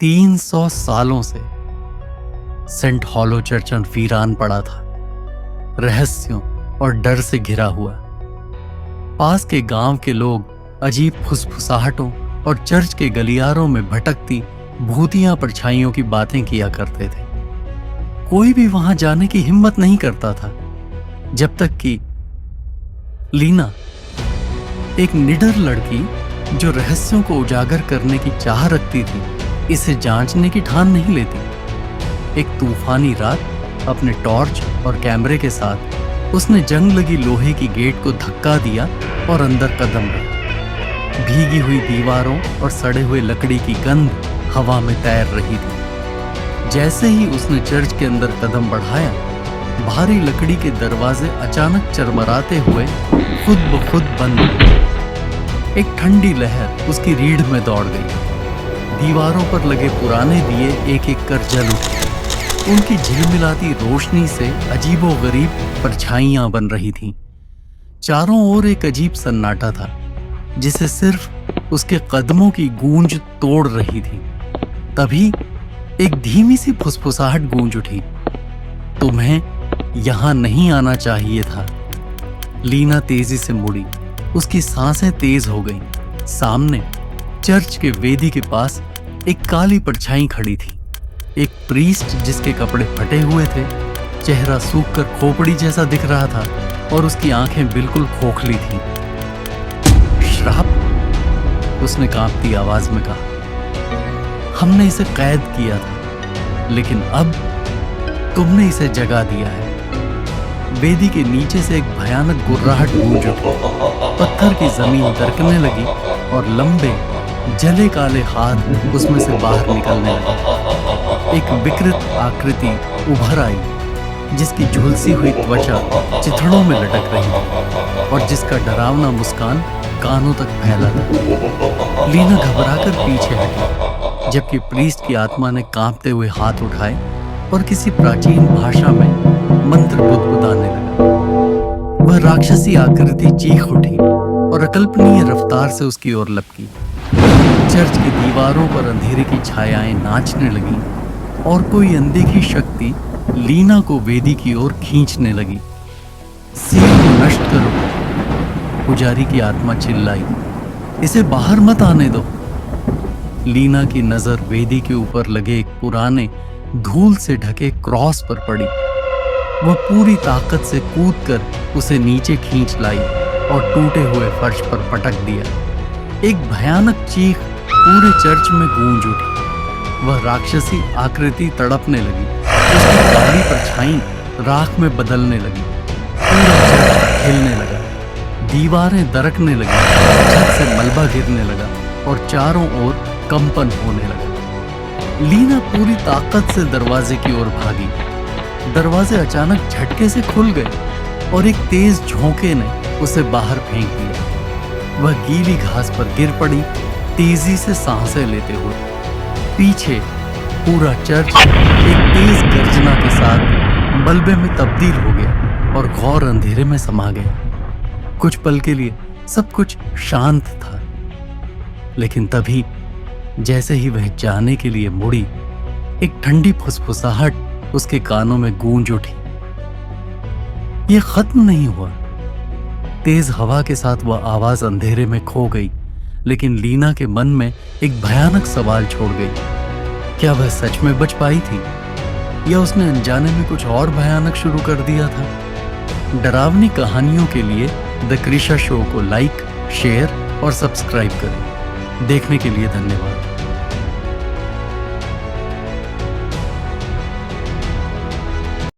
300 सालों से Saint hollow church वीरान पड़ा था, रहस्यों और डर से घिरा हुआ। पास के गांव के लोग अजीब फुसफुसाहटों और चर्च के गलियारों में भटकती भूतिया परछाइयों की बातें किया करते थे। कोई भी वहां जाने की हिम्मत नहीं करता था, जब तक कि लीना, एक निडर लड़की जो रहस्यों को उजागर करने की चाह रखती थी, इसे जांचने की ठान नहीं लेती। एक तूफानी रात अपने टॉर्च और कैमरे के साथ उसने जंग लगी लोहे की गेट को धक्का दिया और अंदर कदम रखा। भीगी हुई दीवारों और सड़े हुए लकड़ी की गंध हवा में तैर रही थी। जैसे ही उसने चर्च के अंदर कदम बढ़ाया, भारी लकड़ी के दरवाजे अचानक चरमराते हुए खुद ब खुद बंद हो गए। एक ठंडी लहर उसकी रीढ़ में दौड़ गई। दीवारों पर लगे पुराने दिए एक एक कर जल उठे। उनकी झिलमिलाती रोशनी से अजीबोगरीब परछाइयां बन रही थीं। चारों ओर एक अजीब सन्नाटा था, जिसे सिर्फ उसके कदमों की गूंज तोड़ रही थी। तभी एक धीमी सी फुसफुसाहट गूंज उठी, तुम्हें यहां नहीं आना चाहिए था। लीना तेजी से मुड़ी, उसकी सांसें तेज हो गईं। सामने चर्च के वेदी के पास एक काली परछाई खड़ी थी। एक प्रीस्ट जिसके कपड़े फटे हुए थे, चेहरा सूखकर खोपड़ी जैसा दिख रहा था और उसकी आंखें बिल्कुल खोखली थीं। श्राप, उसने कांपती आवाज में कहा। हमने इसे कैद किया था, लेकिन अब तुमने इसे जगा दिया है। वेदी के नीचे से एक भयानक गुर्राहट गूंज उठी। पत्थर की जमीन दरकने लगी और लंबे जले काले हाथ उसमें से बाहर निकलने लगे। एक विकृत आकृति उभर आई, जिसकी झुलसी हुई त्वचा चिथड़ों में लटक रही थी और जिसका डरावना मुस्कान कानों तक फैला था। लीना घबराकर पीछे हटी, जबकि प्रीस्ट की आत्मा ने कांपते हुए हाथ उठाए और किसी प्राचीन भाषा में मंत्र बुदबुदाने लगा। वह राक्षसी आकृति चीख उठी और अकल्पनीय रफ्तार से उसकी ओर लपकी। चर्च की दीवारों पर अंधेरे की छायाएं नाचने लगीं और कोई अनदेखी शक्ति लीना को वेदी की ओर खींचने लगी। सील को नष्ट करो, पुजारी की आत्मा चिल्लाई। इसे बाहर मत आने दो। लीना की नजर वेदी के ऊपर लगे एक पुराने धूल से ढके क्रॉस पर पड़ी। वह पूरी ताकत से कूदकर उसे नीचे खींच लाई और टूटे हुए फर्श पर पटक दिया। एक भयानक चीख पूरे चर्च में गूंज उठी। वह राक्षसी आकृति तड़पने लगी, उसकी काली परछाई राख में बदलने लगी। पूरा चर्च हिलने लगा, दीवारें दरकने लगी, छत से मलबा गिरने लगा और चारों ओर कंपन होने लगा। लीना पूरी ताकत से दरवाजे की ओर भागी। दरवाजे अचानक झटके से खुल गए और एक तेज झोंके ने उसे बाहर फेंक दिया। वह गीली घास पर गिर पड़ी, तेजी से सांसें लेते हुए। पीछे पूरा चर्च एक तेज गर्जना के साथ मलबे में तब्दील हो गया और घोर अंधेरे में समा गया। कुछ पल के लिए सब कुछ शांत था, लेकिन तभी जैसे ही वह जाने के लिए मुड़ी, एक ठंडी फुसफुसाहट उसके कानों में गूंज उठी। यह खत्म नहीं हुआ। तेज हवा के साथ वह आवाज अंधेरे में खो गई, लेकिन लीना के मन में एक भयानक सवाल छोड़ गई। क्या वह सच में बच पाई थी, या उसने अनजाने में कुछ और भयानक शुरू कर दिया था? डरावनी कहानियों के लिए द क्रिशा शो को लाइक, शेयर और सब्सक्राइब करें। देखने के लिए धन्यवाद।